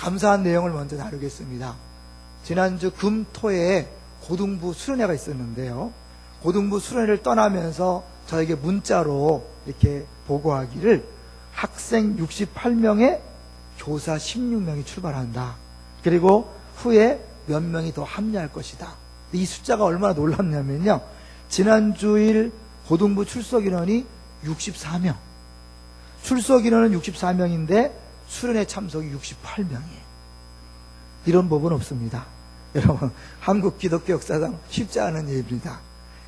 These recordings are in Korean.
감사한 내용을 먼저 나누겠습니다. 지난주 금토에 고등부 수련회가 있었는데요. 고등부 수련회를 떠나면서 저에게 문자로 이렇게 보고하기를 학생 68명에 교사 16명이 출발한다. 그리고 후에 몇 명이 더 합류할 것이다. 이 숫자가 얼마나 놀랍냐면요. 지난주일 고등부 출석인원이 64명. 출석인원은 64명인데 수련회 참석이 68명이에요. 이런 법은 없습니다. 여러분, 한국 기독교 역사상 쉽지 않은 일입니다.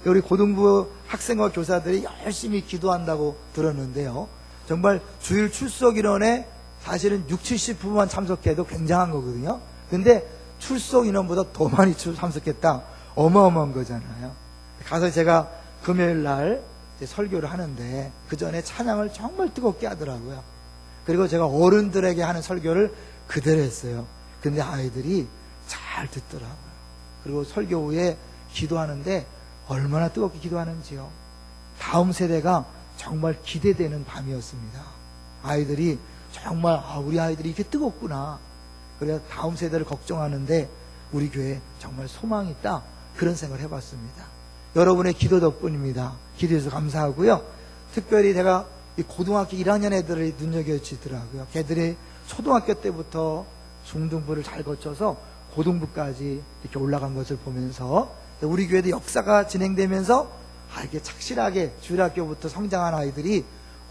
우리 고등부 학생과 교사들이 열심히 기도한다고 들었는데요. 정말 주일 출석인원에 사실은 60, 70%만 참석해도 굉장한 거거든요. 근데 출석 인원보다 더 많이 참석했다. 어마어마한 거잖아요. 가서 제가 금요일 날 설교를 하는데 그 전에 찬양을 정말 뜨겁게 하더라고요. 그리고 제가 어른들에게 하는 설교를 그대로 했어요. 근데 아이들이 잘 듣더라고요. 그리고 설교 후에 기도하는데 얼마나 뜨겁게 기도하는지요. 다음 세대가 정말 기대되는 밤이었습니다. 아이들이 정말 우리 아이들이 이렇게 뜨겁구나. 그래서 다음 세대를 걱정하는데 우리 교회에 정말 소망이 있다. 그런 생각을 해봤습니다. 여러분의 기도 덕분입니다. 기도해서 감사하고요. 특별히 제가 이 고등학교 1학년 애들이 눈여겨지더라고요. 걔들이 초등학교 때부터 중등부를 잘 거쳐서 고등부까지 이렇게 올라간 것을 보면서 우리 교회도 역사가 진행되면서 이렇게 착실하게 주일학교부터 성장한 아이들이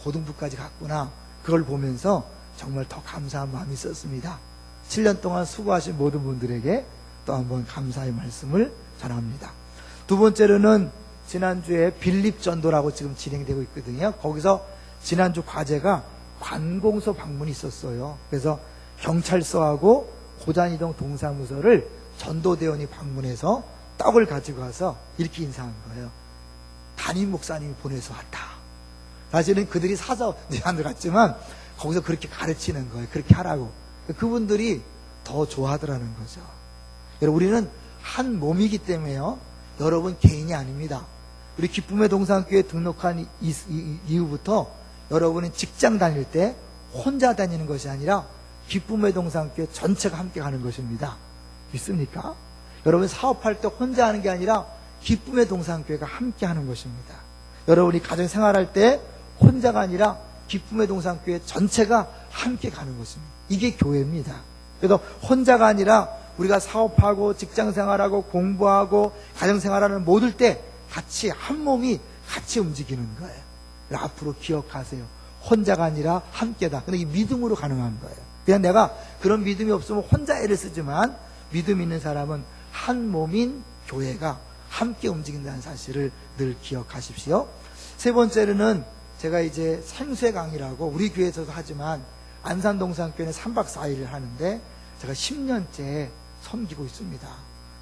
고등부까지 갔구나. 그걸 보면서 정말 더 감사한 마음이 있었습니다. 7년 동안 수고하신 모든 분들에게 또 한번 감사의 말씀을 전합니다. 두 번째로는 지난주에 빌립전도라고 지금 진행되고 있거든요. 거기서 지난주 과제가 관공서 방문이 있었어요. 그래서 경찰서하고 고잔이동 동사무소를 전도대원이 방문해서 떡을 가지고 와서 이렇게 인사한 거예요. 담임 목사님이 보내서 왔다. 사실은 그들이 사서 내한들 갔지만 거기서 그렇게 가르치는 거예요. 그렇게 하라고. 그분들이 더 좋아하더라는 거죠. 여러분, 우리는 한 몸이기 때문에요. 여러분 개인이 아닙니다. 우리 기쁨의 동산교회에 등록한 이후부터 여러분은 직장 다닐 때 혼자 다니는 것이 아니라 기쁨의 동산교회 전체가 함께 가는 것입니다. 믿습니까? 여러분 사업할 때 혼자 하는 게 아니라 기쁨의 동산교회가 함께 하는 것입니다. 여러분이 가정생활할 때 혼자가 아니라 기쁨의 동산교회 전체가 함께 가는 것입니다. 이게 교회입니다. 그래서 혼자가 아니라 우리가 사업하고 직장생활하고 공부하고 가정생활하는 모들 때 같이 한 몸이 같이 움직이는 거예요. 앞으로 기억하세요. 혼자가 아니라 함께다. 근데 이 믿음으로 가능한 거예요. 그냥 내가 그런 믿음이 없으면 혼자 애를 쓰지만 믿음 있는 사람은 한 몸인 교회가 함께 움직인다는 사실을 늘 기억하십시오. 세 번째로는 제가 이제 생수의 강이라고 우리 교회에서도 하지만 안산동산교회는 3박 4일을 하는데 제가 10년째 섬기고 있습니다.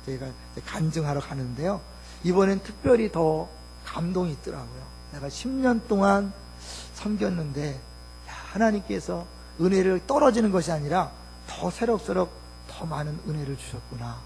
저희가 간증하러 가는데요. 이번엔 특별히 더 감동이 있더라고요. 내가 10년 동안 섬겼는데 하나님께서 은혜를 떨어지는 것이 아니라 더 새록새록 더 많은 은혜를 주셨구나.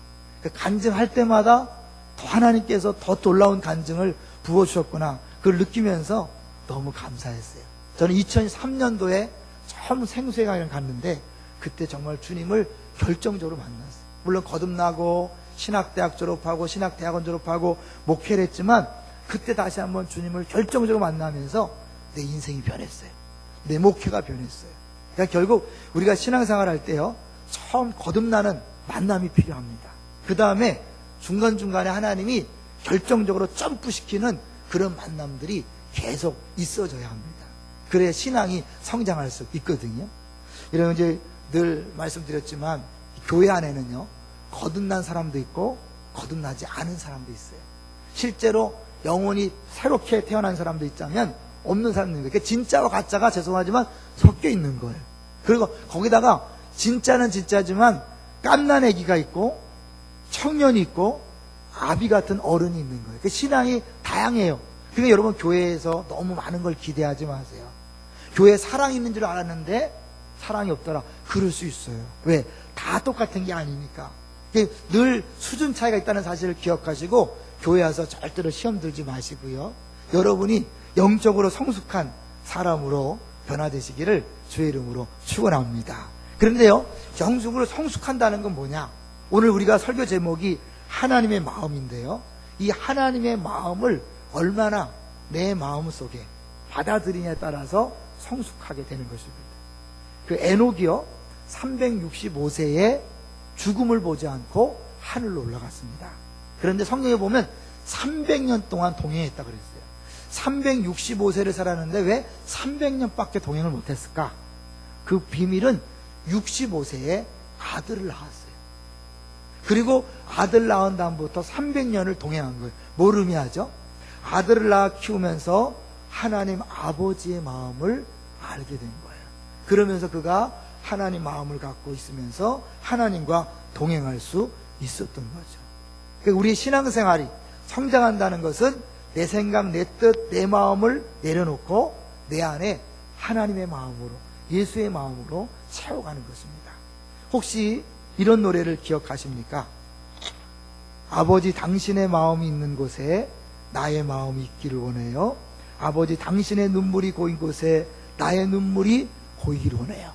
간증할 때마다 더 하나님께서 더 놀라운 간증을 부어주셨구나. 그걸 느끼면서 너무 감사했어요. 저는 2003년도에 처음 생수의 강을 갔는데 그때 정말 주님을 결정적으로 만났어요. 물론 거듭나고 신학대학 졸업하고 신학대학원 졸업하고 목회를 했지만 그때 다시 한번 주님을 결정적으로 만나면서 내 인생이 변했어요. 내 목회가 변했어요. 그러니까 결국 우리가 신앙생활 할 때요, 처음 거듭나는 만남이 필요합니다. 그 다음에 중간중간에 하나님이 결정적으로 점프시키는 그런 만남들이 계속 있어져야 합니다. 그래야 신앙이 성장할 수 있거든요. 이런 이제 늘 말씀드렸지만 교회 안에는요, 거듭난 사람도 있고 거듭나지 않은 사람도 있어요. 실제로 영혼이 새롭게 태어난 사람도 있자면 없는 사람도 있는 거예요. 진짜와 가짜가 죄송하지만 섞여 있는 거예요. 그리고 거기다가 진짜는 진짜지만 깐난 애기가 있고 청년이 있고 아비 같은 어른이 있는 거예요. 그 신앙이 다양해요. 그러니까 여러분 교회에서 너무 많은 걸 기대하지 마세요. 교회에 사랑이 있는 줄 알았는데 사랑이 없더라. 그럴 수 있어요. 왜? 다 똑같은 게 아니니까. 늘 수준 차이가 있다는 사실을 기억하시고 교회 와서 절대로 시험 들지 마시고요. 여러분이 영적으로 성숙한 사람으로 변화되시기를 주의 이름으로 축원합니다. 그런데요, 영적으로 성숙한다는 건 뭐냐? 오늘 우리가 설교 제목이 하나님의 마음인데요. 이 하나님의 마음을 얼마나 내 마음 속에 받아들이냐에 따라서 성숙하게 되는 것입니다. 그 에녹이요, 365세에 죽음을 보지 않고 하늘로 올라갔습니다. 그런데 성경에 보면 300년 동안 동행했다 그랬어요. 365세를 살았는데 왜 300년밖에 동행을 못했을까? 그 비밀은 65세에 아들을 낳았어요. 그리고 아들 낳은 다음부터 300년을 동행한 거예요. 뭘 의미하죠? 아들을 낳아 키우면서 하나님 아버지의 마음을 알게 된 거예요. 그러면서 그가 하나님 마음을 갖고 있으면서 하나님과 동행할 수 있었던 거죠. 그러니까 우리의 신앙생활이 성장한다는 것은 내 생각, 내 뜻, 내 마음을 내려놓고 내 안에 하나님의 마음으로, 예수의 마음으로 채워가는 것입니다. 혹시 이런 노래를 기억하십니까? 아버지 당신의 마음이 있는 곳에 나의 마음이 있기를 원해요. 아버지 당신의 눈물이 고인 곳에 나의 눈물이 고이기를 원해요.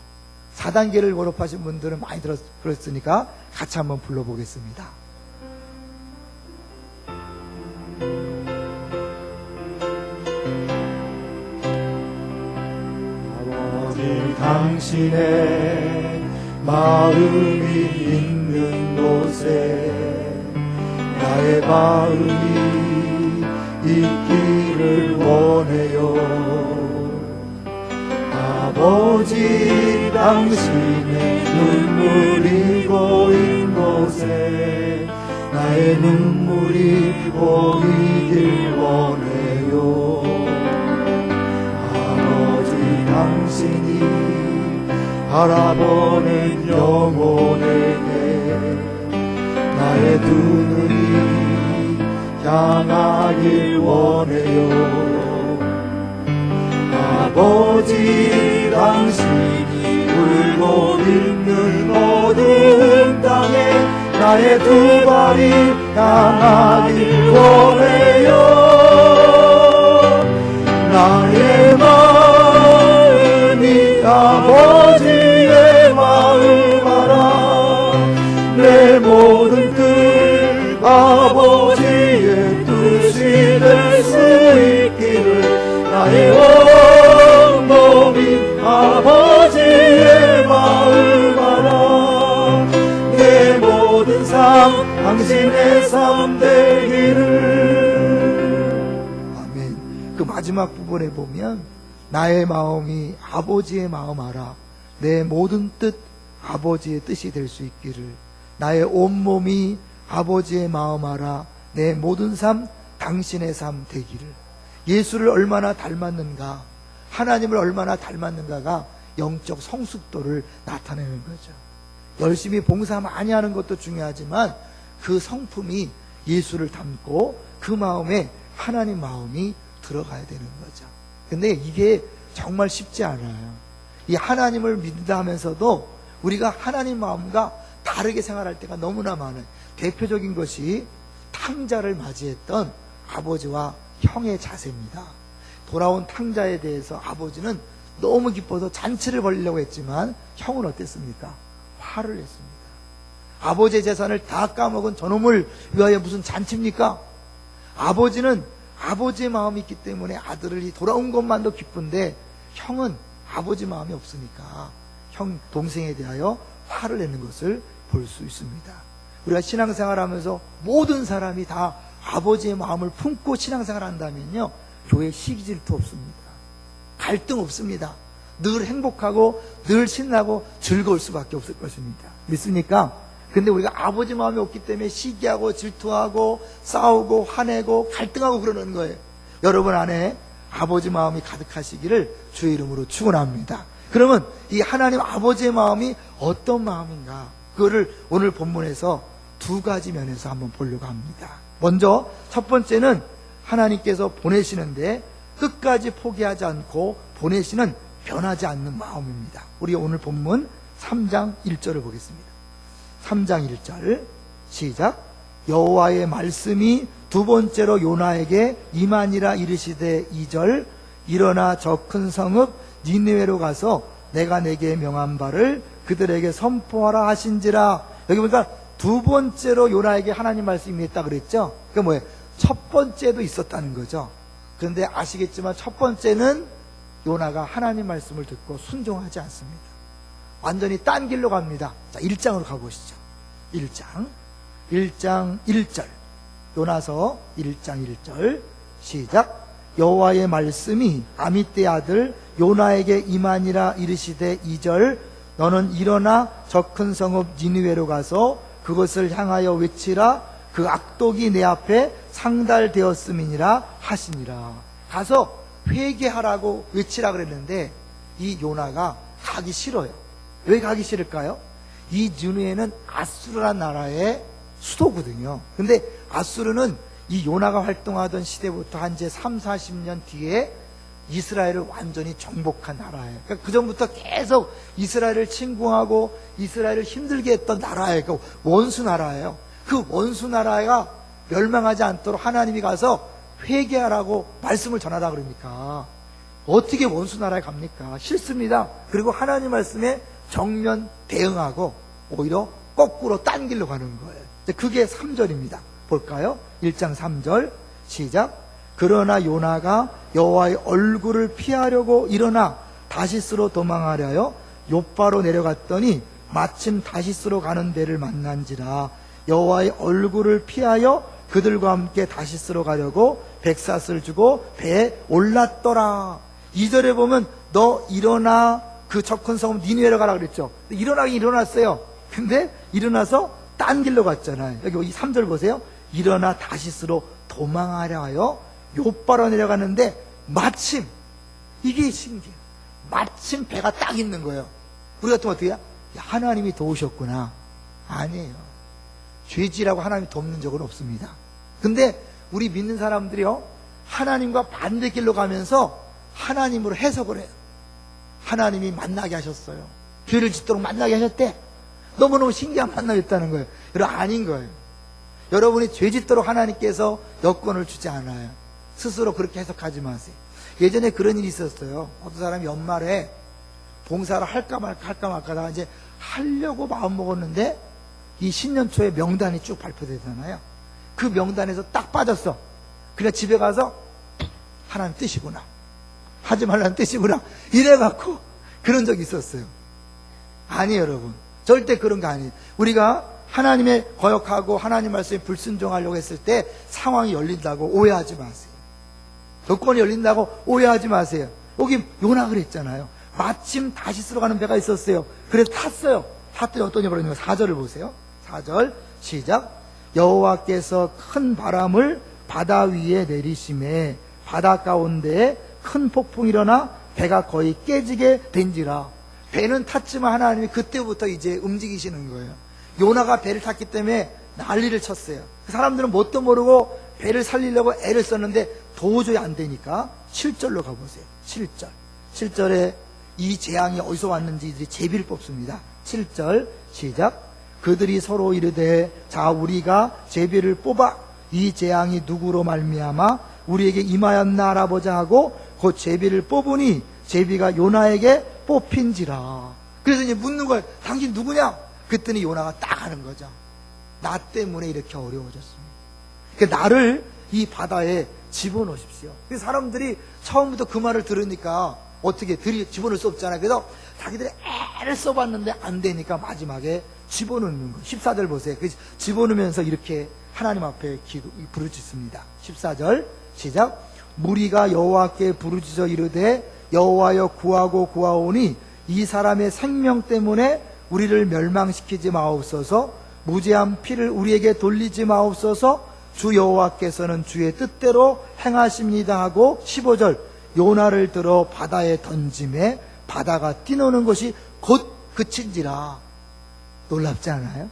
4단계를 졸업하신 분들은 많이 들었으니까 같이 한번 불러보겠습니다. 아버지 당신의 마음이 있는 곳에 나의 마음이 있기를 원해요. 아버지 당신의 눈물이 고인 곳에 나의 눈물이 보이길 원해요. 아버지 당신이 바라보는 영혼에게 나의 두 눈이 향하길 원해요. 아버지 당신이 울고 있는 모든 땅에 나의 두 발이 향하길 원해요. 나의 마음이 아버지의 마음 알아. 내 모든 뜻 아버지의 뜻이 될 수 있기를 나의 온 몸이 아버지의 마음 알아. 내 모든 삶 당신의 삶 되기를. 아멘. 그 마지막 부분에 보면 나의 마음이 아버지의 마음 알아. 내 모든 뜻 아버지의 뜻이 될 수 있기를. 나의 온몸이 아버지의 마음 알아. 내 모든 삶 당신의 삶 되기를. 예수를 얼마나 닮았는가, 하나님을 얼마나 닮았는가가 영적 성숙도를 나타내는 거죠. 열심히 봉사 많이 하는 것도 중요하지만 그 성품이 예수를 닮고 그 마음에 하나님 마음이 들어가야 되는 거죠. 근데 이게 정말 쉽지 않아요. 이 하나님을 믿는다 하면서도 우리가 하나님 마음과 다르게 생활할 때가 너무나 많아요. 대표적인 것이 탕자를 맞이했던 아버지와 형의 자세입니다. 돌아온 탕자에 대해서 아버지는 너무 기뻐서 잔치를 벌이려고 했지만 형은 어땠습니까? 화를 냈습니다. 아버지의 재산을 다 까먹은 저놈을 위하여 무슨 잔치입니까? 아버지는 아버지의 마음이 있기 때문에 아들이 돌아온 것만도 기쁜데 형은 아버지 마음이 없으니까 형 동생에 대하여 화를 내는 것을 볼 수 있습니다. 우리가 신앙생활하면서 모든 사람이 다 아버지의 마음을 품고 신앙생활 한다면요, 교회 시기 질투 없습니다. 갈등 없습니다. 늘 행복하고 늘 신나고 즐거울 수밖에 없을 것입니다. 믿습니까? 근데 우리가 아버지 마음이 없기 때문에 시기하고 질투하고 싸우고 화내고 갈등하고 그러는 거예요. 여러분 안에 아버지 마음이 가득하시기를 주의 이름으로 축원합니다. 그러면 이 하나님 아버지의 마음이 어떤 마음인가, 그거를 오늘 본문에서 두 가지 면에서 한번 보려고 합니다. 먼저 첫 번째는 하나님께서 보내시는데 끝까지 포기하지 않고 보내시는 변하지 않는 마음입니다. 우리 오늘 본문 3장 1절을 보겠습니다. 3장 1절 시작. 여호와의 말씀이 두 번째로 요나에게 임하니라 이르시되 2절 일어나 저 큰 성읍 니느웨로 가서 내가 내게 명한 바를 그들에게 선포하라 하신지라. 여기 보니까 두 번째로 요나에게 하나님 말씀이 있다 그랬죠. 그게 뭐예요? 첫 번째도 있었다는 거죠. 그런데 아시겠지만 첫 번째는 요나가 하나님 말씀을 듣고 순종하지 않습니다. 완전히 딴 길로 갑니다. 자, 1장으로 가보시죠. 1장 1절. 요나서 1장 1절 시작. 여호와의 말씀이 아미떼 아들 요나에게 임하니라 이르시되 2절. 너는 일어나 저 큰 성읍 니느웨로 가서 그것을 향하여 외치라. 그 악독이 내 앞에 상달되었음이니라 하시니라. 가서 회개하라고 외치라 그랬는데 이 요나가 가기 싫어요. 왜 가기 싫을까요? 이 니느웨는 아수르라는 나라의 수도거든요. 근데 아수르는 이 요나가 활동하던 시대부터 한 제 3, 40년 뒤에 이스라엘을 완전히 정복한 나라예요. 그러니까 그 전부터 계속 이스라엘을 침공하고 이스라엘을 힘들게 했던 나라예요. 그러니까 원수 나라예요. 그 원수 나라가 멸망하지 않도록 하나님이 가서 회개하라고 말씀을 전하라 그러니까 어떻게 원수 나라에 갑니까? 싫습니다. 그리고 하나님 말씀에 정면 대응하고 오히려 거꾸로 딴 길로 가는 거예요. 그게 3절입니다. 볼까요? 1장 3절 시작. 그러나 요나가 여호와의 얼굴을 피하려고 일어나 다시스로 도망하려여 요바로 내려갔더니 마침 다시스로 가는 데를 만난지라. 여호와의 얼굴을 피하여 그들과 함께 다시스로 가려고 백삿을 주고 배에 올랐더라. 2절에 보면 너 일어나 그 저 큰 성읍 니느웨로 가라 그랬죠. 일어나긴 일어났어요. 근데 일어나서 딴 길로 갔잖아요. 여기 이 3절 보세요. 일어나 다시스로 도망하려 하여 요바로 내려가는데 마침, 이게 신기해요. 마침 배가 딱 있는 거예요. 우리 같으면 어떻게 해요? 야, 하나님이 도우셨구나. 아니에요. 죄지라고 하나님이 돕는 적은 없습니다. 근데 우리 믿는 사람들이요, 하나님과 반대길로 가면서 하나님으로 해석을 해요. 하나님이 만나게 하셨어요. 죄를 짓도록 만나게 하셨대. 너무너무 신기한 만남이었다는 거예요. 여러분, 아닌 거예요. 여러분이 죄 짓도록 하나님께서 여건을 주지 않아요. 스스로 그렇게 해석하지 마세요. 예전에 그런 일이 있었어요. 어떤 사람이 연말에 봉사를 할까 말까 하다가 이제 하려고 마음 먹었는데 이 신년 초에 명단이 쭉 발표되잖아요. 그 명단에서 딱 빠졌어. 그냥 집에 가서 하나님 뜻이구나, 하지 말라는 뜻이구나, 이래갖고 그런 적이 있었어요. 아니에요, 여러분. 절대 그런 거 아니에요. 우리가 하나님의 거역하고 하나님 말씀에 불순종하려고 했을 때 상황이 열린다고 오해하지 마세요. 여건이 열린다고 오해하지 마세요. 여기 요나 그랬잖아요. 마침 다시스로 가는 배가 있었어요. 그래서 탔어요. 탔더니 어떤 일이 벌어지냐면 4절을 보세요. 4절 시작. 여호와께서 큰 바람을 바다 위에 내리심에 바다 가운데에 큰 폭풍이 일어나 배가 거의 깨지게 된지라. 배는 탔지만 하나님이 그때부터 이제 움직이시는 거예요. 요나가 배를 탔기 때문에 난리를 쳤어요. 그 사람들은 뭣도 모르고 배를 살리려고 애를 썼는데 도저히 안 되니까 7절로 가보세요. 7절. 7절에 이 재앙이 어디서 왔는지 이들이 제비를 뽑습니다. 7절 시작. 그들이 서로 이르되 자 우리가 제비를 뽑아 이 재앙이 누구로 말미암아 우리에게 임하였나 알아보자 하고 곧 제비를 뽑으니 제비가 요나에게 뽑힌지라. 그래서 이제 묻는 거예요. 당신 누구냐? 그랬더니 요나가 딱 하는 거죠. 나 때문에 이렇게 어려워졌습니다. 그러니까 나를 이 바다에 집어넣으십시오. 그래서 사람들이 처음부터 그 말을 들으니까 어떻게 집어넣을 수 없잖아요. 그래서 자기들이 애를 써봤는데 안 되니까 마지막에 집어넣는 거예요. 14절 보세요. 그래서 집어넣으면서 이렇게 하나님 앞에 부르짖습니다. 14절 시작. 무리가 여호와께 부르짖어 이르되 여호와여 구하고 구하오니 이 사람의 생명 때문에 우리를 멸망시키지 마옵소서. 무죄한 피를 우리에게 돌리지 마옵소서. 주 여호와께서는 주의 뜻대로 행하십니다 하고 15절 요나를 들어 바다에 던짐에 바다가 뛰노는 것이 곧 그친지라. 놀랍지 않아요?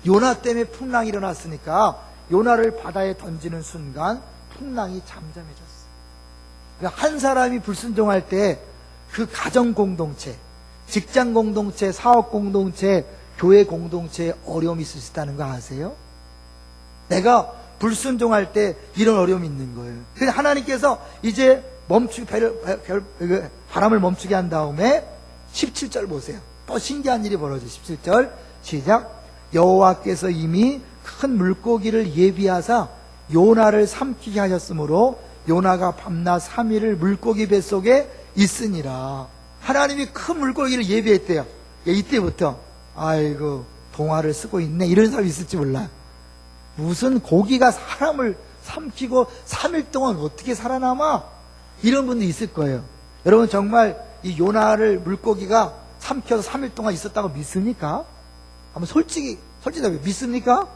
요나 때문에 풍랑이 일어났으니까 요나를 바다에 던지는 순간 풍랑이 잠잠해졌어요. 그러니까 한 사람이 불순종할 때 그 가정 공동체, 직장 공동체, 사업 공동체, 교회 공동체에 어려움이 있을 수 있다는 거 아세요? 내가 불순종할 때 이런 어려움이 있는 거예요. 그래서 하나님께서 이제 바람을 멈추게 한 다음에 17절 보세요. 또 신기한 일이 벌어져. 17절 시작. 여호와께서 이미 큰 물고기를 예비하사 요나를 삼키게 하셨으므로 요나가 밤낮 3일을 물고기 뱃속에 있으니라. 하나님이 큰 물고기를 예비했대요. 이때부터 아이고 동화를 쓰고 있네 이런 사람이 있을지 몰라요. 무슨 고기가 사람을 삼키고 3일 동안 어떻게 살아남아? 이런 분도 있을 거예요. 여러분 정말 이 요나를 물고기가 삼켜서 3일 동안 있었다고 믿습니까? 한번 솔직하게 믿습니까?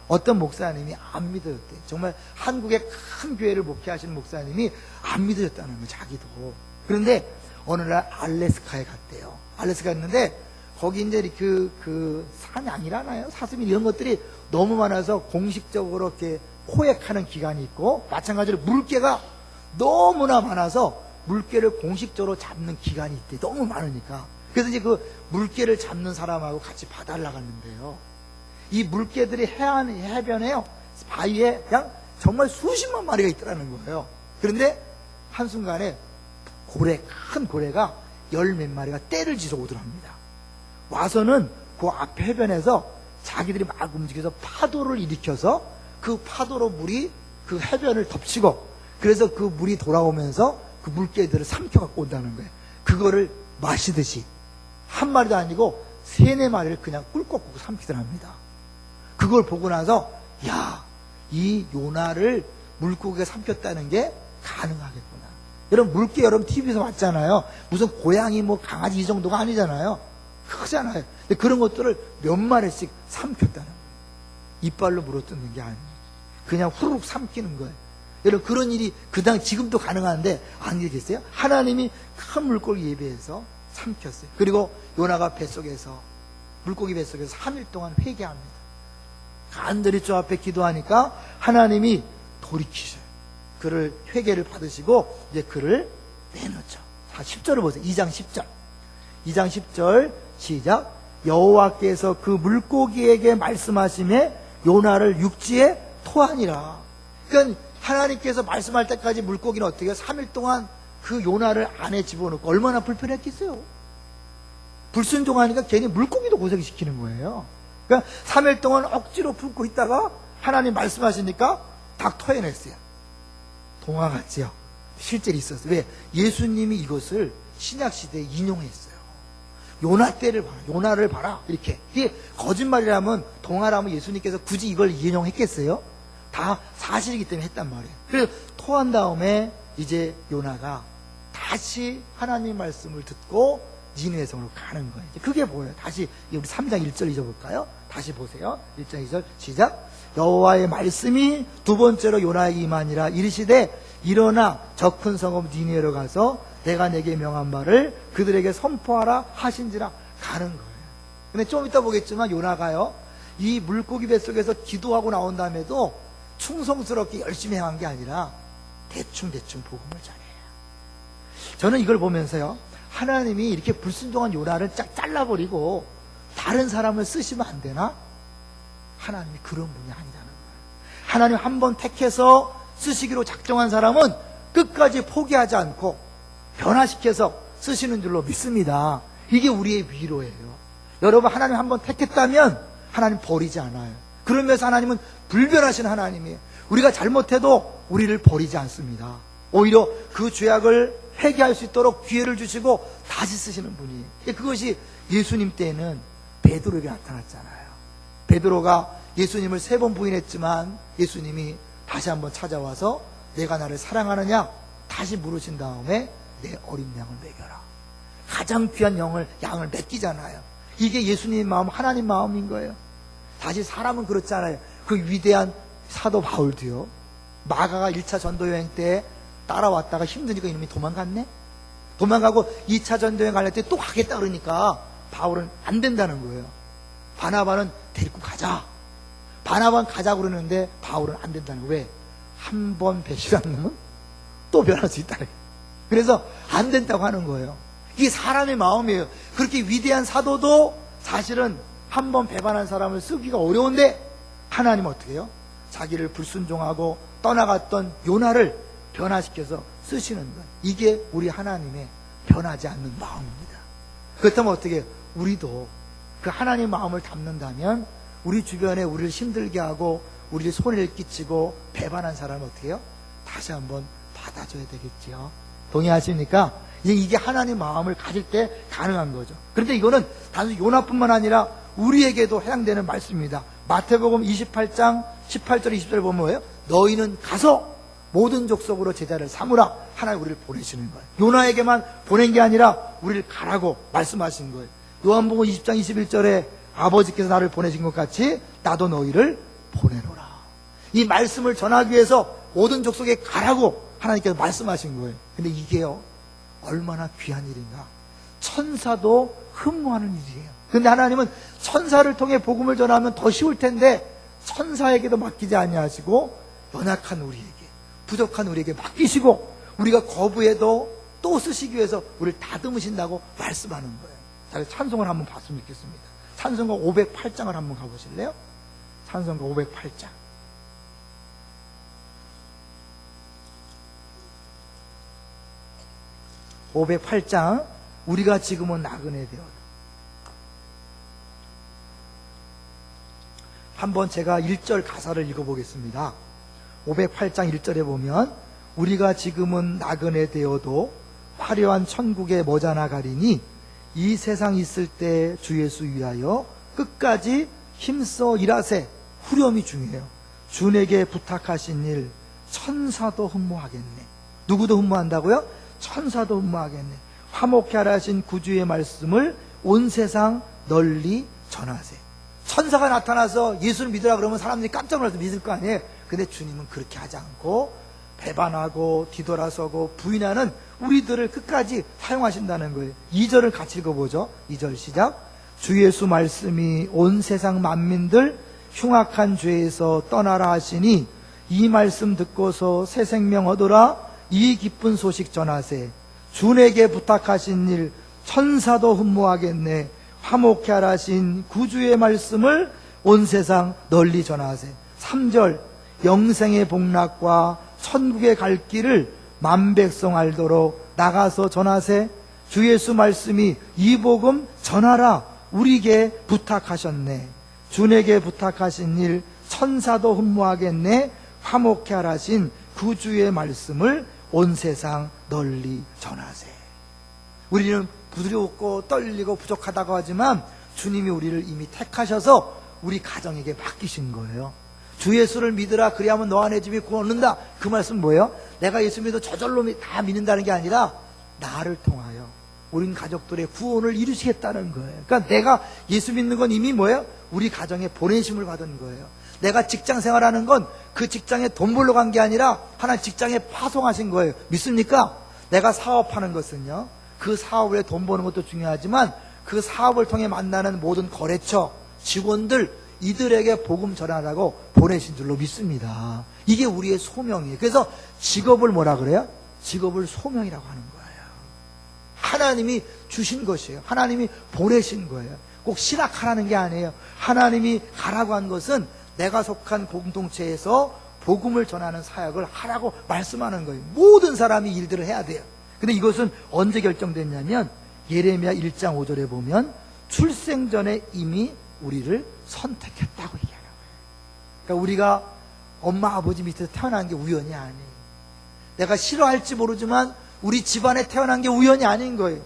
어떤 목사님이 안 믿어졌대요. 정말 한국의 큰 교회를 목회하시는 목사님이 안 믿어졌다는 거예요. 자기도. 그런데 어느 날 알래스카에 갔대요. 알래스카에 갔는데 거기 이제 그 산이 아니라나요? 사슴이 이런 것들이 너무 많아서 공식적으로 이렇게 포획하는 기간이 있고, 마찬가지로 물개가 너무나 많아서 물개를 공식적으로 잡는 기간이 있대. 너무 많으니까. 그래서 이제 그 물개를 잡는 사람하고 같이 바다를 나갔는데요. 이 물개들이 해변에요. 바위에 그냥 정말 수십만 마리가 있더라는 거예요. 그런데 한순간에 큰 고래가 10몇 마리가 떼를 지러 오더랍니다. 와서는 그 앞 해변에서 자기들이 막 움직여서 파도를 일으켜서 그 파도로 물이 그 해변을 덮치고, 그래서 그 물이 돌아오면서 그 물개들을 삼켜갖고 온다는 거예요. 그거를 마시듯이 한 마리도 아니고 3-4마리를 그냥 꿀꺽꿀꺽 삼키더랍니다. 그걸 보고 나서 야, 이 요나를 물고기가 삼켰다는 게 가능하겠구나. 여러분 물개 여러분 TV에서 봤잖아요. 무슨 고양이 뭐 강아지 이 정도가 아니잖아요. 크잖아요. 근데 그런 것들을 몇 마리씩 삼켰다는 거예요. 이빨로 물어뜯는 게 아니에요. 그냥 후루룩 삼키는 거예요. 여러분 그런 일이 지금도 가능한데 안 되겠어요? 하나님이 큰 물고기 예배해서 삼켰어요. 그리고 요나가 물고기 뱃속에서 3일 동안 회개합니다. 간절히 주 앞에 기도하니까 하나님이 돌이키셔요. 그를 회개를 받으시고 이제 그를 내놓죠. 자, 10절을 보세요. 2장 10절. 2장 10절 시작. 여호와께서 그 물고기에게 말씀하시매 요나를 육지에 토하니라. 그러니까 하나님께서 말씀할 때까지 물고기는 어떻게 해요? 3일 동안 그 요나를 안에 집어넣고 얼마나 불편했겠어요. 불순종하니까 괜히 물고기도 고생시키는 거예요. 그러니까 3일 동안 억지로 품고 있다가 하나님 말씀하시니까 딱 토해냈어요. 동화 같지요? 실제로 있었어요. 왜? 예수님이 이것을 신약시대에 인용했어요. 요나 때를 봐라. 요나를 봐라. 이렇게. 이게 거짓말이라면, 동화라면 예수님께서 굳이 이걸 인용했겠어요? 다 사실이기 때문에 했단 말이에요. 그래서 토한 다음에 이제 요나가 다시 하나님 말씀을 듣고 니느웨 성으로 가는 거예요. 그게 뭐예요? 다시 우리 3장 1절 잊어볼까요? 다시 보세요. 1장 2절 시작. 여호와의 말씀이 두 번째로 요나에게 임하니라. 이르시되 일어나 저 큰 성읍 니느웨로 가서 내가 내게 명한 말을 그들에게 선포하라 하신지라. 가는 거예요. 근데 좀 이따 보겠지만 요나가요, 이 물고기 뱃속에서 기도하고 나온 다음에도 충성스럽게 열심히 행한 게 아니라 대충 복음을 전해요. 저는 이걸 보면서요, 하나님이 이렇게 불순종한 요나를 쫙 잘라버리고 다른 사람을 쓰시면 안 되나? 하나님이 그런 분이 아니라는 거예요. 하나님 한 번 택해서 쓰시기로 작정한 사람은 끝까지 포기하지 않고 변화시켜서 쓰시는 줄로 믿습니다. 이게 우리의 위로예요. 여러분 하나님 한 번 택했다면 하나님 버리지 않아요. 그러면서 하나님은 불변하신 하나님이에요. 우리가 잘못해도 우리를 버리지 않습니다. 오히려 그 죄악을 회개할 수 있도록 기회를 주시고 다시 쓰시는 분이에요. 그것이 예수님 때에는 베드로에게 나타났잖아요. 베드로가 예수님을 3번 부인했지만 예수님이 다시 한번 찾아와서 내가 나를 사랑하느냐 다시 물으신 다음에 내 어린 양을 먹여라. 가장 귀한 양을 먹이잖아요. 이게 예수님 마음, 하나님 마음인 거예요. 사실 사람은 그렇잖아요. 그 위대한 사도 바울도요, 마가가 1차 전도여행 때 따라왔다가 힘드니까 이놈이 도망갔네? 도망가고 2차 전도여행 갈 때 또 가겠다 그러니까 바울은 안 된다는 거예요. 바나바는 데리고 가자. 바나바는 가자 그러는데 바울은 안 된다는 거예요. 왜? 한 번 배신한 놈은 또 변할 수 있다는 거예요. 그래서 안 된다고 하는 거예요. 이게 사람의 마음이에요. 그렇게 위대한 사도도 사실은 한 번 배반한 사람을 쓰기가 어려운데 하나님은 어떻게 해요? 자기를 불순종하고 떠나갔던 요나를 변화시켜서 쓰시는 것. 이게 우리 하나님의 변하지 않는 마음입니다. 그렇다면 어떻게 해요? 우리도 그 하나님 마음을 담는다면 우리 주변에 우리를 힘들게 하고 우리를 손해를 끼치고 배반한 사람은 어떻게 해요? 다시 한번 받아줘야 되겠지요. 동의하십니까? 이게 하나님 마음을 가질 때 가능한 거죠. 그런데 이거는 단순히 요나뿐만 아니라 우리에게도 해당되는 말씀입니다. 마태복음 28장 18절 20절 보면 뭐예요? 너희는 가서 모든 족속으로 제자를 삼으라. 하나님 우리를 보내시는 거예요. 요나에게만 보낸 게 아니라 우리를 가라고 말씀하신 거예요. 요한복음 20장 21절에 아버지께서 나를 보내신 것 같이 나도 너희를 보내노라. 이 말씀을 전하기 위해서 모든 족속에 가라고 하나님께서 말씀하신 거예요. 근데 이게요, 얼마나 귀한 일인가. 천사도 흠모하는 일이에요. 근데 하나님은 천사를 통해 복음을 전하면 더 쉬울 텐데 천사에게도 맡기지 아니하시고 연약한 우리에게, 부족한 우리에게 맡기시고 우리가 거부해도 또 쓰시기 위해서 우리를 다듬으신다고 말씀하는 거예요. 자, 찬송을 한번 봤으면 좋겠습니다. 찬송가 508장을 한번 가보실래요? 찬송가 508장. 508장. 우리가 지금은 나그네 되어도. 한번 제가 1절 가사를 읽어보겠습니다. 508장 1절에 보면 우리가 지금은 나그네 되어도 화려한 천국에 머자나 가리니 이 세상 있을 때 주 예수 위하여 끝까지 힘써 일하세. 후렴이 중요해요. 주에게 부탁하신 일 천사도 흠모하겠네. 누구도 흠모한다고요? 천사도 흠모하겠네. 화목케 하라 하신 구주의 말씀을 온 세상 널리 전하세. 천사가 나타나서 예수를 믿으라 그러면 사람들이 깜짝 놀라서 믿을 거 아니에요. 근데 주님은 그렇게 하지 않고 배반하고 뒤돌아서고 부인하는 우리들을 끝까지 사용하신다는 거예요. 2절을 같이 읽어보죠. 2절 시작. 주 예수 말씀이 온 세상 만민들 흉악한 죄에서 떠나라 하시니 이 말씀 듣고서 새 생명 얻으라. 이 기쁜 소식 전하세. 주에게 부탁하신 일 천사도 흠모하겠네. 화목케 하라 하신 구주의 말씀을 온 세상 널리 전하세. 3절 영생의 복락과 천국에 갈 길을 만백성 알도록 나가서 전하세. 주 예수 말씀이 이 복음 전하라 우리에게 부탁하셨네. 주에게 부탁하신 일 천사도 흠모하겠네. 화목케 하라 하신 구주의 말씀을 온 세상 널리 전하세. 우리는 두렵고 떨리고 부족하다고 하지만 주님이 우리를 이미 택하셔서 우리 가정에게 맡기신 거예요. 주 예수를 믿으라 그리하면 너 안에 집이 구원한다. 그 말씀 뭐예요? 내가 예수 믿어 저절로 다 믿는다는 게 아니라 나를 통하여 우리 가족들의 구원을 이루시겠다는 거예요. 그러니까 내가 예수 믿는 건 이미 뭐예요? 우리 가정에 보내심을 받은 거예요. 내가 직장 생활하는 건 그 직장에 돈 벌러 간 게 아니라 하나님 직장에 파송하신 거예요. 믿습니까? 내가 사업하는 것은요, 그 사업에 돈 버는 것도 중요하지만 그 사업을 통해 만나는 모든 거래처, 직원들, 이들에게 복음 전하라고 보내신 줄로 믿습니다. 이게 우리의 소명이에요. 그래서 직업을 뭐라 그래요? 직업을 소명이라고 하는 거예요. 하나님이 주신 것이에요. 하나님이 보내신 거예요. 꼭 신학하라는 게 아니에요. 하나님이 가라고 한 것은 내가 속한 공동체에서 복음을 전하는 사역을 하라고 말씀하는 거예요. 모든 사람이 일들을 해야 돼요. 근데 이것은 언제 결정됐냐면 예레미야 1장 5절에 보면 출생 전에 이미 우리를 선택했다고 얘기하는 거예요. 그러니까 우리가 엄마 아버지 밑에서 태어난 게 우연이 아니에요. 내가 싫어할지 모르지만 우리 집안에 태어난 게 우연이 아닌 거예요.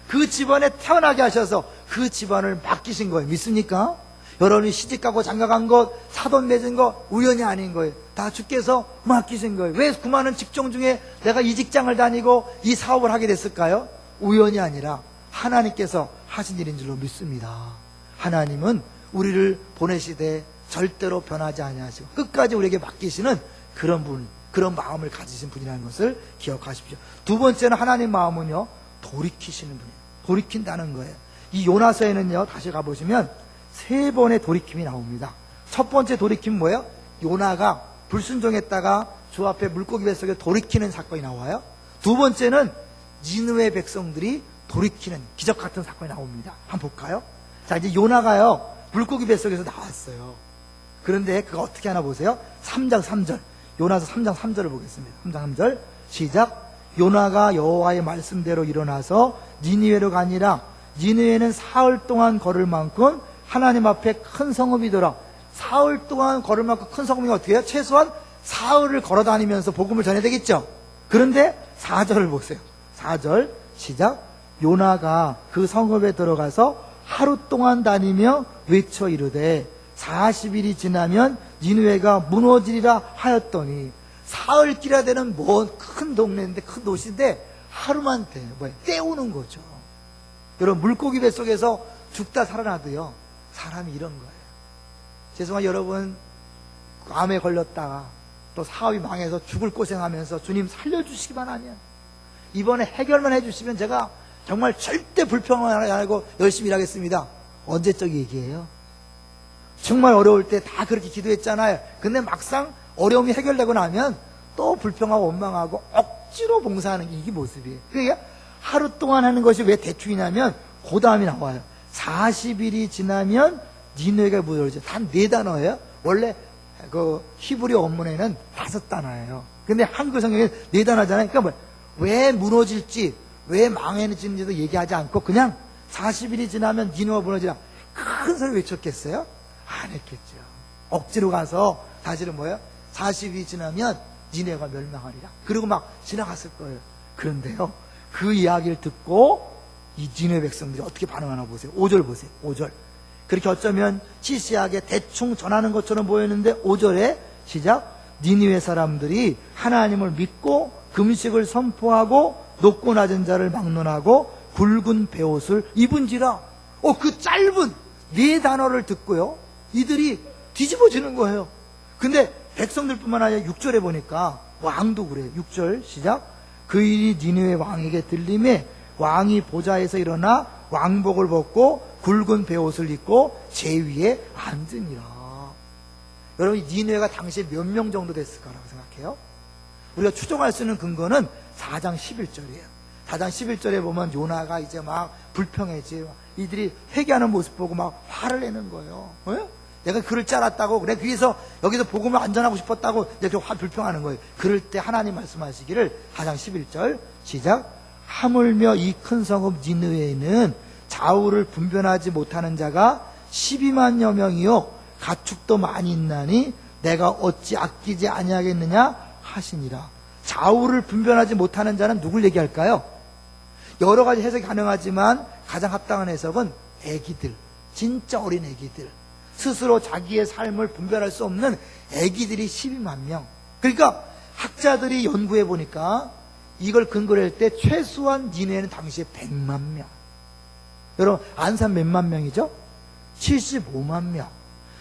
그 집안에 태어나게 하셔서 그 집안을 맡기신 거예요. 믿습니까? 여러분이 시집가고 장가간 것, 사돈 맺은 것 우연이 아닌 거예요. 다 주께서 맡기신 거예요. 왜 그 많은 직종 중에 내가 이 직장을 다니고 이 사업을 하게 됐을까요? 우연이 아니라 하나님께서 하신 일인 줄로 믿습니다. 하나님은 우리를 보내시되 절대로 변하지 아니하시고 끝까지 우리에게 맡기시는 그런 분, 그런 마음을 가지신 분이라는 것을 기억하십시오. 두 번째는 하나님 마음은요, 돌이키시는 분이에요. 돌이킨다는 거예요. 이 요나서에는요, 다시 가보시면 3번의 돌이킴이 나옵니다. 첫 번째 돌이킴은 뭐예요? 요나가 불순종했다가 주 앞에 물고기 뱃속에 돌이키는 사건이 나와요. 두 번째는 니느웨 백성들이 돌이키는 기적 같은 사건이 나옵니다. 한번 볼까요? 자, 이제 요나가요, 물고기 뱃속에서 나왔어요. 그런데 그거 어떻게 하나 보세요. 3장 3절. 요나서 3장 3절을 보겠습니다. 3장 3절. 시작. 요나가 여호와의 말씀대로 일어나서 니느웨로 가니라. 니느웨는 사흘 동안 걸을 만큼 하나님 앞에 큰 성읍이더라. 사흘 동안 걸을 만큼 큰 성읍이 어떻게 해요? 최소한 사흘을 걸어 다니면서 복음을 전해야 되겠죠. 그런데 4절을 보세요. 4절 시작. 요나가 그 성읍에 들어가서 하루 동안 다니며 외쳐 이르되 40일이 지나면 니느웨가 무너지리라 하였더니, 사흘길이나 되는 뭐 큰 동네인데, 큰 도시인데 하루만 돼. 뭐야? 때우는 거죠. 여러분, 물고기 뱃속에서 죽다 살아나도요, 사람이 이런 거예요. 죄송한 여러분, 암에 걸렸다가 또 사업이 망해서 죽을 고생하면서 주님 살려주시기만 하면, 이번에 해결만 해주시면 제가 정말 절대 불평을 안 하고 열심히 일하겠습니다. 언제적 얘기예요? 정말 어려울 때 다 그렇게 기도했잖아요. 근데 막상 어려움이 해결되고 나면 또 불평하고 원망하고 억지로 봉사하는 게 이게 모습이에요. 그러니까 하루 동안 하는 것이 왜 대충이냐면 그 다음이 나와요. 40일이 지나면 니느웨가 무너지죠. 단 4단어예요. 원래 그 히브리 원문에는 5단어예요. 근데 한글 성경에 4단어잖아요. 그러니까 왜 무너질지, 왜 망해지는지도 얘기하지 않고 그냥 40일이 지나면 니느웨가 무너지라. 큰 소리 외쳤겠어요? 안 했겠죠. 억지로 가서 사실은 뭐예요? 40일이 지나면 니느웨가 멸망하리라. 그리고 막 지나갔을 거예요. 그런데요, 그 이야기를 듣고 이 니느웨 백성들이 어떻게 반응하나 보세요. 5절 보세요. 5절. 그렇게 어쩌면 시시하게 대충 전하는 것처럼 보였는데 5절에 시작. 니느웨 사람들이 하나님을 믿고 금식을 선포하고 높고 낮은 자를 막론하고 굵은 베옷을 입은지라. 그 짧은 4단어를 듣고요, 이들이 뒤집어지는 거예요. 근데 백성들뿐만 아니라 6절에 보니까 왕도 그래요. 6절 시작. 그 일이 니느웨 왕에게 들림에 왕이 보좌에서 일어나 왕복을 벗고 굵은 베옷을 입고 제 위에 앉으니라. 여러분, 니느웨가 당시에 몇 명 정도 됐을 거라고 생각해요? 우리가 추정할 수 있는 근거는 4장 11절이에요. 4장 11절에 보면 요나가 이제 막 불평해지, 이들이 회개하는 모습 보고 막 화를 내는 거예요. 내가 그럴 줄 알았다고, 그래, 그래서 여기서 복음을 안전하고 싶었다고 이렇게 불평하는 거예요. 그럴 때 하나님 말씀하시기를 4장 11절 시작. 하물며 이 큰 성읍 니느웨에는 좌우를 분별하지 못하는 자가 12만여 명이요 가축도 많이 있나니 내가 어찌 아끼지 아니하겠느냐 하시니라. 좌우를 분별하지 못하는 자는 누굴 얘기할까요? 여러 가지 해석이 가능하지만 가장 합당한 해석은 애기들, 진짜 어린 애기들, 스스로 자기의 삶을 분별할 수 없는 애기들이 12만 명. 그러니까 학자들이 연구해 보니까 이걸 근거로 할 때 최소한 니느웨는 당시에 100만 명. 여러분, 안산 몇만 명이죠? 75만 명.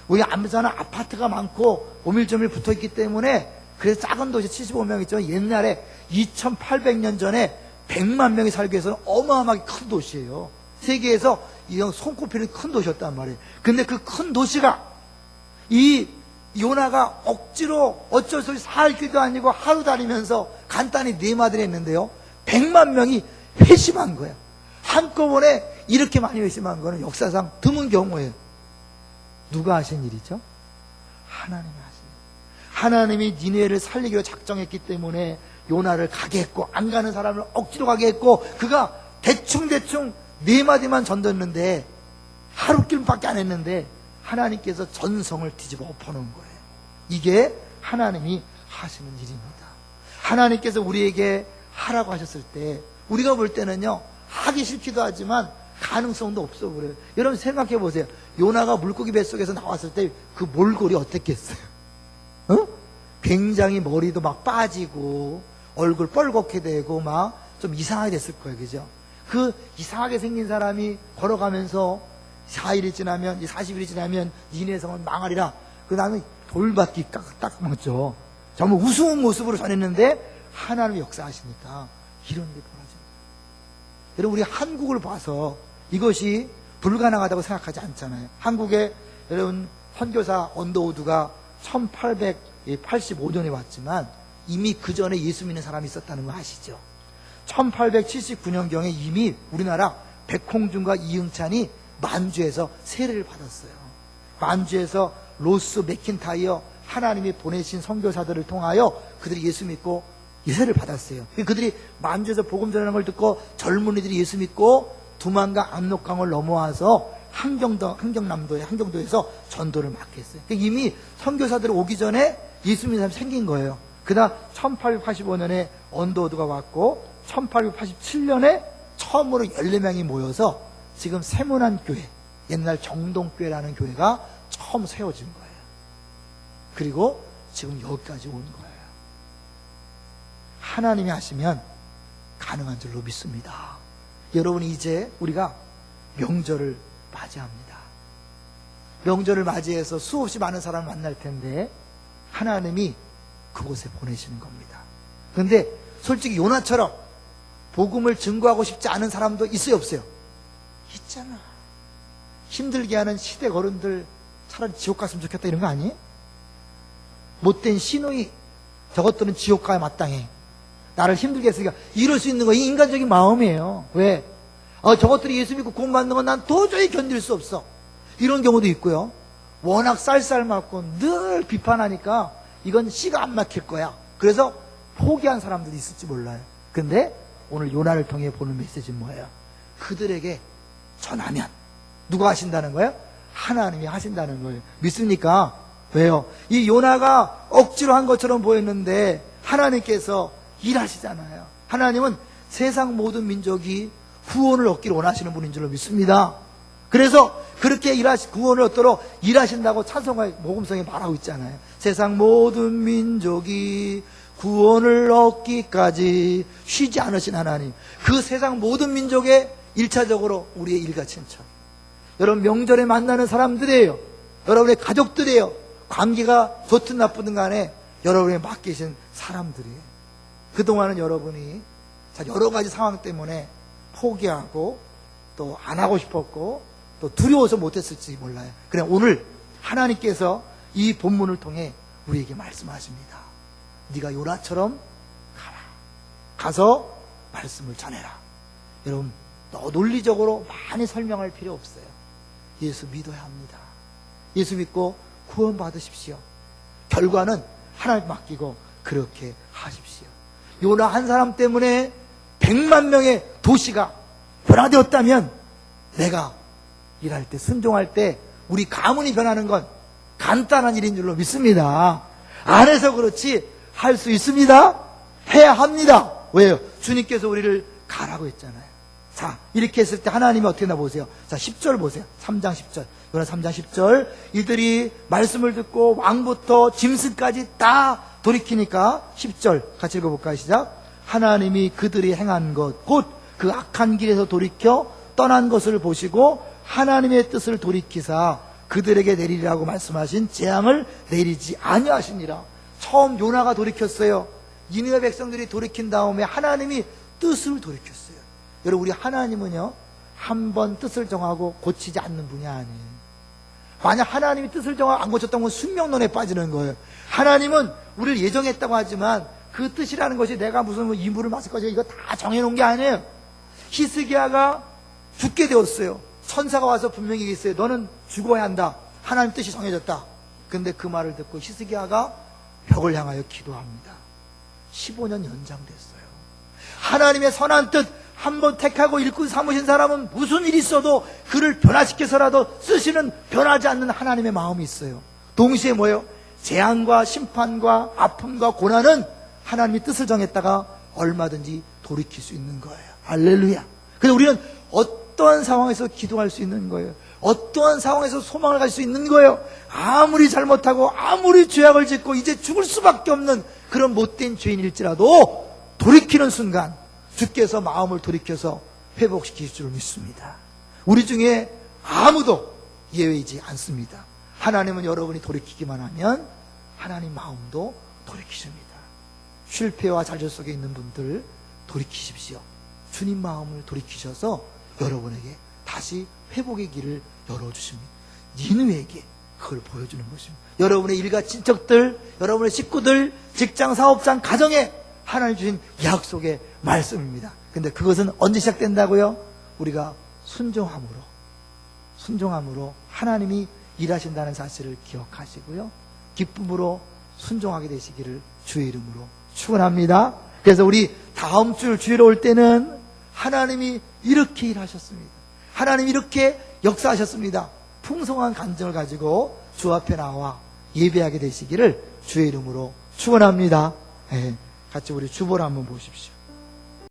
우리 안산은 아파트가 많고 오밀조밀 붙어있기 때문에 그래서 작은 도시 75명 있지만 옛날에 2800년 전에 100만 명이 살기 위해서는 어마어마하게 큰 도시예요. 세계에서 이런 손꼽히는 큰 도시였단 말이에요. 근데 그 큰 도시가 이 요나가 억지로 어쩔 수 없이 사흘길도 아니고 하루 다니면서 간단히 4마디를 했는데요, 100만 명이 회심한 거예요. 한꺼번에 이렇게 많이 회심한 거는 역사상 드문 경우예요. 누가 하신 일이죠? 하나님이 하신 일. 하나님이 니느웨를 살리기로 작정했기 때문에 요나를 가게 했고, 안 가는 사람을 억지로 가게 했고, 그가 대충대충 4마디만 전뒀는데 하루길밖에 안 했는데 하나님께서 전성을 뒤집어 엎어놓은 거예요. 이게 하나님이 하시는 일입니다. 하나님께서 우리에게 하라고 하셨을 때 우리가 볼 때는요, 하기 싫기도 하지만 가능성도 없어 그래요. 여러분 생각해 보세요. 요나가 물고기 뱃속에서 나왔을 때 그 몰골이 어땠겠어요? 굉장히 머리도 막 빠지고 얼굴 뻘겋게 되고 막 좀 이상하게 됐을 거예요. 그죠? 그 이상하게 생긴 사람이 걸어가면서 4일이 지나면, 40일이 지나면 니느웨 성은 망하리라. 그 다음에 돌받기 딱 맞죠. 정말 우스운 모습으로 전했는데 하나님의 역사하시니까 이런 게 벌어집니다. 여러분, 우리 한국을 봐서 이것이 불가능하다고 생각하지 않잖아요. 한국에 여러분 선교사 언더우드가 1885년에 왔지만 이미 그 전에 예수 믿는 사람이 있었다는 거 아시죠? 1879년경에 이미 우리나라 백홍준과 이응찬이 만주에서 세례를 받았어요. 만주에서 로스 맥킨타이어 하나님이 보내신 선교사들을 통하여 그들이 예수 믿고 세례를 받았어요. 그들이 만주에서 복음 전하는 걸 듣고 젊은이들이 예수 믿고 두만강 압록강을 넘어와서 한경도에서 전도를 맡겼어요. 그러니까 이미 선교사들이 오기 전에 예수 믿는 사람이 생긴 거예요. 그다음 1885년에 언더우드가 왔고 1887년에 처음으로 14명이 모여서 지금 세문안교회, 옛날 정동교회라는 교회가 처음 세워진 거예요. 그리고 지금 여기까지 온 거예요. 하나님이 하시면 가능한 줄로 믿습니다. 여러분이 이제 우리가 명절을 맞이합니다. 명절을 맞이해서 수없이 많은 사람을 만날 텐데 하나님이 그곳에 보내시는 겁니다. 그런데 솔직히 요나처럼 복음을 증거하고 싶지 않은 사람도 있어요, 없어요? 있잖아. 힘들게 하는 시댁 어른들 차라리 지옥 갔으면 좋겠다 이런 거 아니에요? 못된 시누이 저것들은 지옥 가야 마땅해. 나를 힘들게 했으니까 이럴 수 있는 거 이 인간적인 마음이에요. 왜? 저것들이 예수 믿고 구원받는 건 난 도저히 견딜 수 없어. 이런 경우도 있고요. 워낙 쌀쌀맞고 늘 비판하니까 이건 씨가 안 막힐 거야. 그래서 포기한 사람들이 있을지 몰라요. 근데 오늘 요나를 통해 보는 메시지는 뭐예요? 그들에게 전하면 누가 하신다는 거예요? 하나님이 하신다는 거예요. 믿습니까? 왜요? 이 요나가 억지로 한 것처럼 보였는데 하나님께서 일하시잖아요. 하나님은 세상 모든 민족이 구원을 얻기를 원하시는 분인 줄로 믿습니다. 그래서 그렇게 구원을 얻도록 일하신다고 찬송가 복음성에 말하고 있잖아요. 세상 모든 민족이 구원을 얻기까지 쉬지 않으신 하나님, 그 세상 모든 민족에 1차적으로 우리의 일가친처. 여러분 명절에 만나는 사람들이에요. 여러분의 가족들이에요. 관계가 좋든 나쁘든 간에 여러분이 맡기신 사람들이에요. 그동안은 여러분이 여러 가지 상황 때문에 포기하고 또 안 하고 싶었고 또 두려워서 못했을지 몰라요. 그래 오늘 하나님께서 이 본문을 통해 우리에게 말씀하십니다. 네가 요나처럼 가라. 가서 말씀을 전해라. 여러분 논리적으로 많이 설명할 필요 없어요. 예수 믿어야 합니다. 예수 믿고 구원 받으십시오. 결과는 하나님 맡기고 그렇게 하십시오. 요나 한 사람 때문에 100만 명의 도시가 변화되었다면 내가 일할 때 순종할 때 우리 가문이 변하는 건 간단한 일인 줄로 믿습니다. 안 해서 그렇지 할 수 있습니다. 해야 합니다. 왜요? 주님께서 우리를 가라고 했잖아요. 자, 이렇게 했을 때 하나님이 어떻게 나보세요? 자, 10절 보세요. 3장 10절. 요나 3장 10절. 이들이 말씀을 듣고 왕부터 짐승까지 다 돌이키니까 10절 같이 읽어볼까요? 시작. 하나님이 그들이 행한 것, 곧 그 악한 길에서 돌이켜 떠난 것을 보시고 하나님의 뜻을 돌이키사 그들에게 내리리라고 말씀하신 재앙을 내리지 아니하시니라. 처음 요나가 돌이켰어요. 니느웨 백성들이 돌이킨 다음에 하나님이 뜻을 돌이켰어요. 여러분 우리 하나님은요 한번 뜻을 정하고 고치지 않는 분이 아니에요. 만약 하나님이 뜻을 정하고 안 고쳤다면 건 숙명론에 빠지는 거예요. 하나님은 우리를 예정했다고 하지만 그 뜻이라는 것이 내가 무슨 이물을 맞을 것이고 이거 다 정해놓은 게 아니에요. 히스기야가 죽게 되었어요. 천사가 와서 분명히 얘기했어요. 너는 죽어야 한다. 하나님 뜻이 정해졌다. 근데 그 말을 듣고 히스기야가 벽을 향하여 기도합니다. 15년 연장됐어요. 하나님의 선한 뜻 한번 택하고 일꾼 삼으신 사람은 무슨 일이 있어도 그를 변화시켜서라도 쓰시는 변하지 않는 하나님의 마음이 있어요. 동시에 뭐예요? 재앙과 심판과 아픔과 고난은 하나님이 뜻을 정했다가 얼마든지 돌이킬 수 있는 거예요. 할렐루야. 그래서 우리는 어떠한 상황에서 기도할 수 있는 거예요. 어떠한 상황에서 소망을 가질 수 있는 거예요. 아무리 잘못하고 아무리 죄악을 짓고 이제 죽을 수밖에 없는 그런 못된 죄인일지라도 돌이키는 순간 주께서 마음을 돌이켜서 회복시키실 줄 믿습니다. 우리 중에 아무도 예외이지 않습니다. 하나님은 여러분이 돌이키기만 하면 하나님 마음도 돌이키십니다. 실패와 좌절 속에 있는 분들 돌이키십시오. 주님 마음을 돌이키셔서 여러분에게 다시 회복의 길을 열어주십니다. 니느웨에게 그걸 보여주는 것입니다. 여러분의 일가 친척들, 여러분의 식구들, 직장, 사업장, 가정에 하나님 주신 약속의 말씀입니다. 근데 그것은 언제 시작된다고요? 우리가 순종함으로 하나님이 일하신다는 사실을 기억하시고요. 기쁨으로 순종하게 되시기를 주의 이름으로 축원합니다. 그래서 우리 다음 주 주일에 올 때는 하나님이 이렇게 일하셨습니다. 하나님 이렇게 역사하셨습니다. 풍성한 간증을 가지고 주 앞에 나와 예배하게 되시기를 주의 이름으로 축원합니다. 같이 우리 주보를 한번 보십시오.